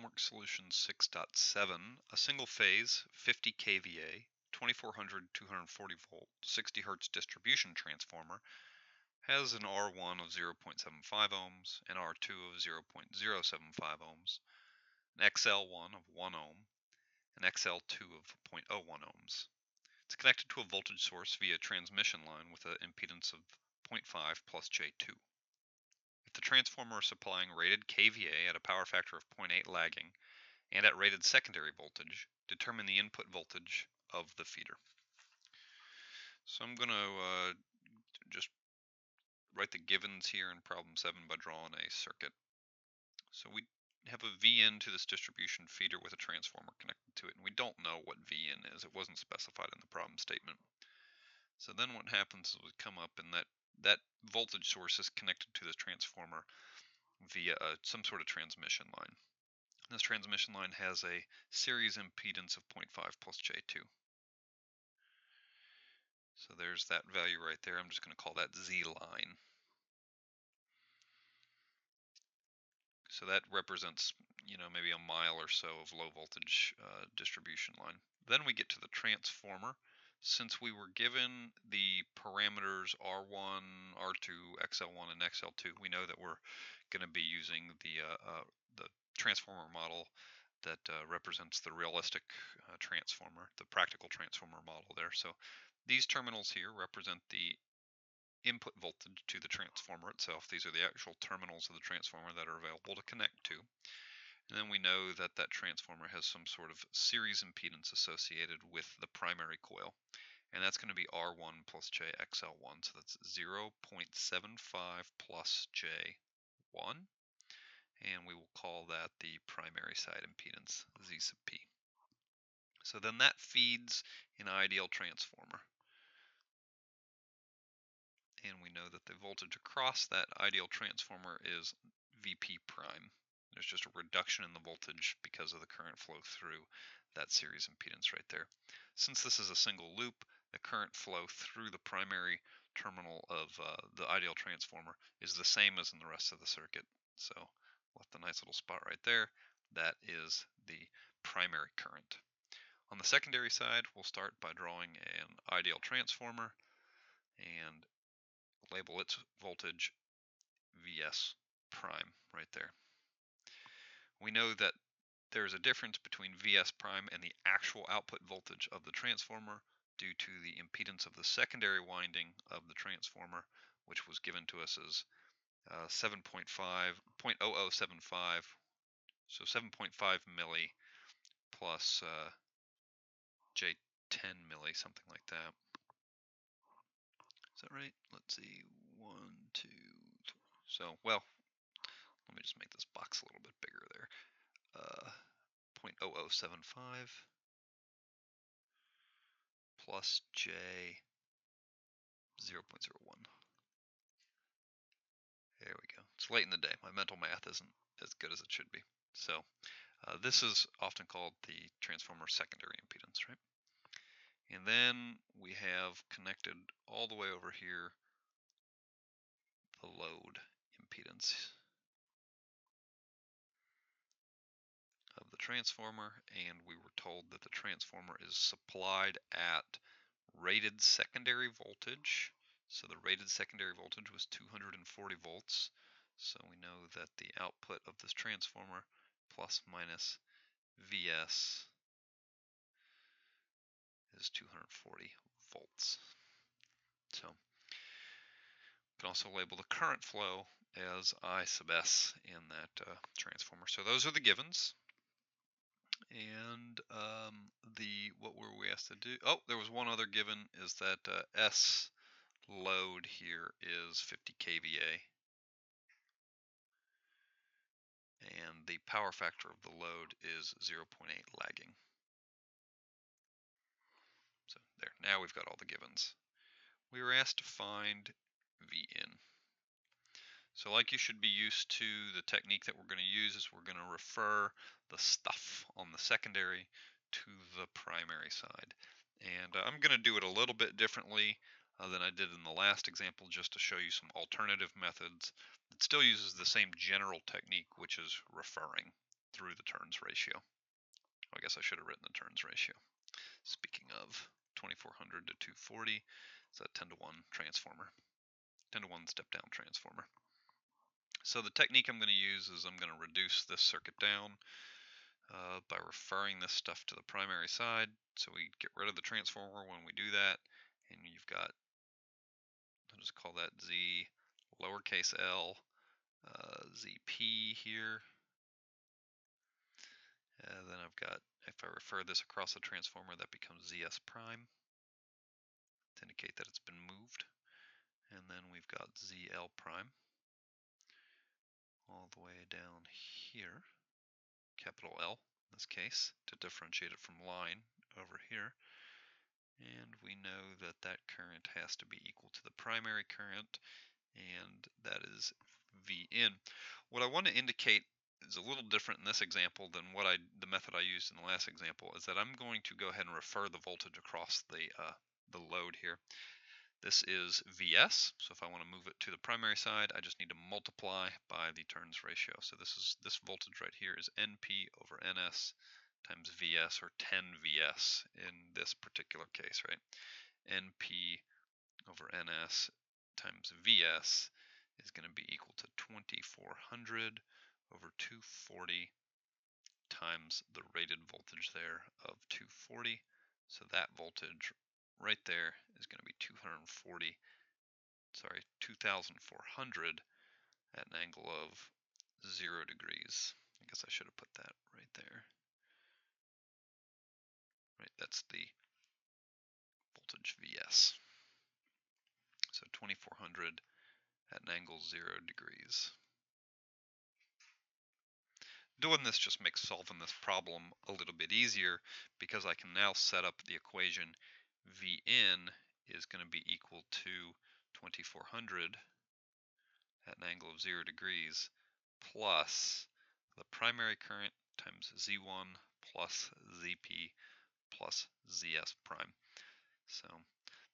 Homework Solution 6.7, a single phase 50 kVA, 2400 240 volt, 60 Hz distribution transformer has an R1 of 0.75 ohms, an R2 of 0.075 ohms, an XL1 of 1 ohm, an XL2 of 0.01 ohms. It's connected to a voltage source via transmission line with an impedance of 0.5 plus J2. If the transformer is supplying rated kVA at a power factor of 0.8 lagging and at rated secondary voltage, determine the input voltage of the feeder. So I'm going to just write the givens here in problem 7 by drawing a circuit. So we have a VIN to this distribution feeder with a transformer connected to it, and we don't know what VIN is. It wasn't specified in the problem statement. So then what happens is we come up and that voltage source is connected to this transformer via some sort of transmission line. This transmission line has a series impedance of 0.5 plus J2. So there's that value right there. I'm just going to call that Z line. So that represents, maybe a mile or so of low voltage distribution line. Then we get to the transformer. Since we were given the parameters R1, R2, XL1, and XL2, we know that we're going to be using the transformer model that represents the realistic transformer, the practical transformer model there. So these terminals here represent the input voltage to the transformer itself. These are the actual terminals of the transformer that are available to connect to. And then we know that that transformer has some sort of series impedance associated with the primary coil. And that's going to be R1 plus JXL1. So that's 0.75 plus J1. And we will call that the primary side impedance, Z sub P. So then that feeds an ideal transformer. And we know that the voltage across that ideal transformer is Vp prime. There's just a reduction in the voltage because of the current flow through that series impedance right there. Since this is a single loop, the current flow through the primary terminal of the ideal transformer is the same as in the rest of the circuit. So left a nice little spot right there. That is the primary current. On the secondary side, we'll start by drawing an ideal transformer and label its voltage Vs prime right there. We know that there's a difference between Vs prime and the actual output voltage of the transformer due to the impedance of the secondary winding of the transformer, which was given to us as 0.0075, so 7.5 milli plus J10 milli, something like that. Is that right? Let's see, 1, 2, 3. So, well, let me just make this box a little bit bigger there. 0.0075 plus J 0.01. There we go. It's late in the day. My mental math isn't as good as it should be. So this is often called the transformer secondary impedance, right? And then we have connected all the way over here the load impedance of the transformer, and we were told that the transformer is supplied at rated secondary voltage. So the rated secondary voltage was 240 volts. So we know that the output of this transformer plus minus Vs is 240 volts. So we can also label the current flow as I sub S in that transformer. So those are the givens. And what were we asked to do? Oh, there was one other given, is that S load here is 50 kVA. And the power factor of the load is 0.8 lagging. So there, now we've got all the givens. We were asked to find Vin. So like you should be used to, the technique that we're going to use is we're going to refer the stuff on the secondary to the primary side. And I'm going to do it a little bit differently than I did in the last example, just to show you some alternative methods. It still uses the same general technique, which is referring. through the turns ratio. I guess I should have written the turns ratio. Speaking of 2400 to 240, it's a 10 to 1 transformer, 10 to 1 step down transformer. So the technique I'm going to use is I'm going to reduce this circuit down by referring this stuff to the primary side. So we get rid of the transformer when we do that, and you've got, I'll just call that Z lowercase l, ZP here. And then I've got, if I refer this across the transformer, that becomes ZS prime to indicate that it's been moved. And then we've got ZL prime all the way down here, capital L in this case, to differentiate it from line over here. And we know that that current has to be equal to the primary current, and that is V in. What I want to indicate is a little different in this example than what the method I used in the last example, is that I'm going to go ahead and refer the voltage across the load here. This is Vs, so if I want to move it to the primary side, I just need to multiply by the turns ratio. So this voltage right here is Np over Ns times Vs, or 10 Vs in this particular case, right? Np over Ns times Vs is going to be equal to 2400 over 240 times the rated voltage there of 240. So that voltage right there is going to be 2400 at an angle of 0 degrees. I guess I should have put that right there. Right, that's the voltage Vs. So 2400 at an angle 0 degrees. Doing this just makes solving this problem a little bit easier, because I can now set up the equation Vn is going to be equal to 2400 at an angle of 0 degrees plus the primary current times Z1 plus ZP plus ZS prime. So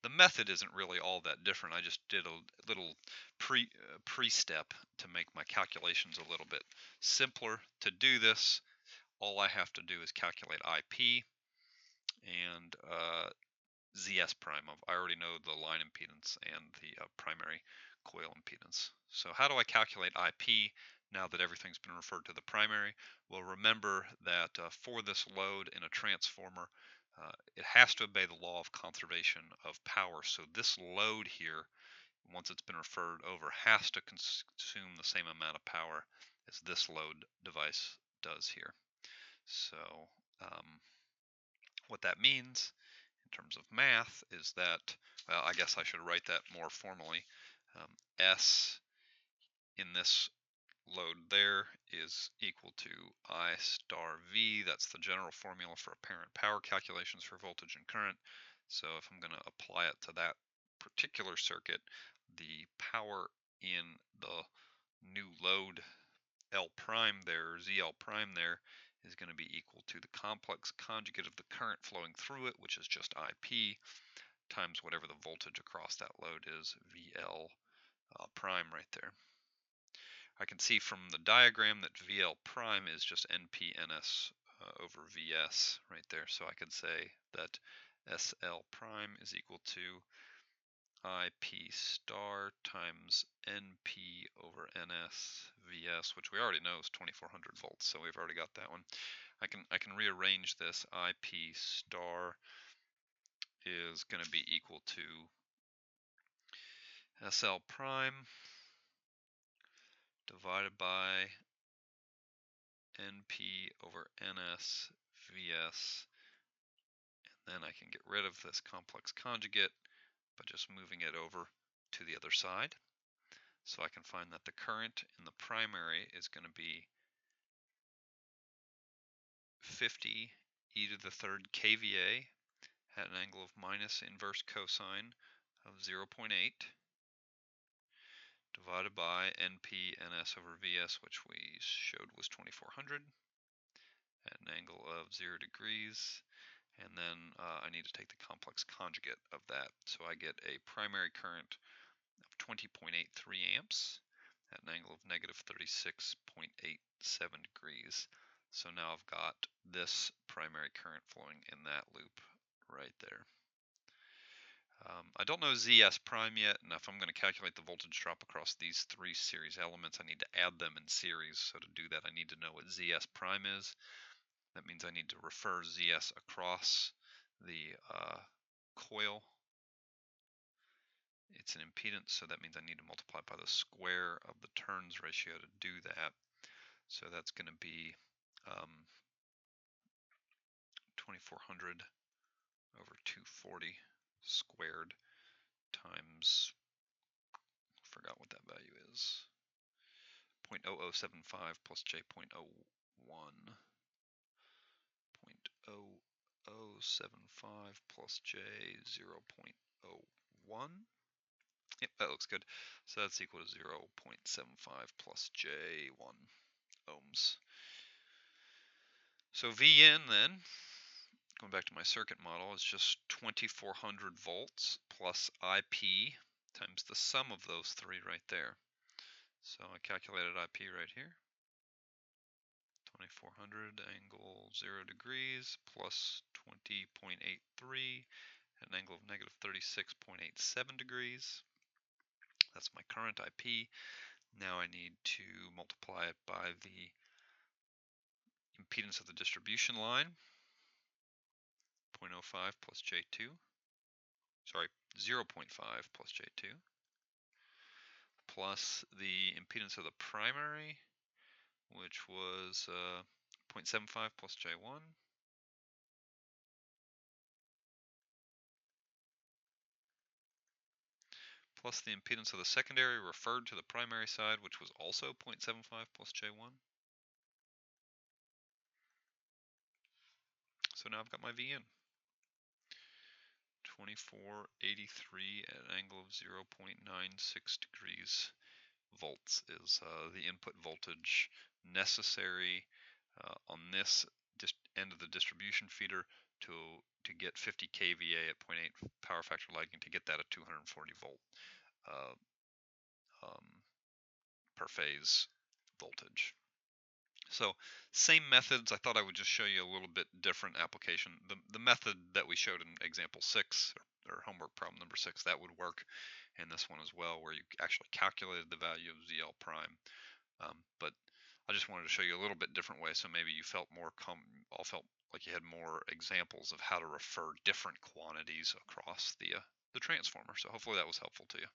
the method isn't really all that different. I just did a little pre-step to make my calculations a little bit simpler. To do this, all I have to do is calculate IP and ZS prime. I already know the line impedance and the primary coil impedance. So how do I calculate IP now that everything's been referred to the primary? Well, remember that for this load in a transformer, it has to obey the law of conservation of power. So this load here, once it's been referred over, has to consume the same amount of power as this load device does here. So what that means in terms of math is that, well, I guess I should write that more formally. S in this load there is equal to I star V. That's the general formula for apparent power calculations for voltage and current. So if I'm going to apply it to that particular circuit, the power in the new load L prime there, ZL prime there, is going to be equal to the complex conjugate of the current flowing through it, which is just IP, times whatever the voltage across that load is, VL prime right there. I can see from the diagram that VL prime is just NP-NS over VS right there. So I could say that SL prime is equal to IP star times NP over NS VS, which we already know is 2400 volts, so we've already got that one. I can rearrange this. IP star is going to be equal to SL prime divided by NP over NS VS, and then I can get rid of this complex conjugate by just moving it over to the other side. So I can find that the current in the primary is going to be 50 e to the third kVA at an angle of minus inverse cosine of 0.8 divided by NP NS over VS, which we showed was 2400 at an angle of 0 degrees. And then I need to take the complex conjugate of that. So I get a primary current of 20.83 amps at an angle of negative 36.87 degrees. So now I've got this primary current flowing in that loop right there. I don't know ZS prime yet, and if I'm going to calculate the voltage drop across these three series elements, I need to add them in series. So to do that, I need to know what ZS prime is. That means I need to refer ZS across the coil. It's an impedance, so that means I need to multiply by the square of the turns ratio to do that. So that's going to be 2400 over 240 squared times, I forgot what that value is, 0.0075 plus J 0.01, 0.0075 plus J 0.01. Yep, that looks good. So that's equal to 0.75 plus J1 ohms. So Vn then, going back to my circuit model, is just 2400 volts plus IP times the sum of those three right there. So I calculated IP right here. 2400 angle 0 degrees plus 20.83 at an angle of negative 36.87 degrees. That's my current IP. Now I need to multiply it by the impedance of the distribution line, 0.05 plus J2, sorry, 0.5 plus J2, plus the impedance of the primary, which was 0.75 plus J1, plus the impedance of the secondary referred to the primary side, which was also 0.75 plus J1. So now I've got my Vn. 2483 at an angle of 0.96 degrees volts is the input voltage necessary on this end of the distribution feeder to get 50 kVA at 0.8 power factor lagging, to get that at 240 volt uh, per phase voltage. So same methods. I thought I would just show you a little bit different application. The method that we showed in example 6 or homework problem number 6, that would work in this one as well, where you actually calculated the value of ZL prime. But I just wanted to show you a little bit different way, so maybe you felt all felt like you had more examples of how to refer different quantities across the transformer. So hopefully that was helpful to you.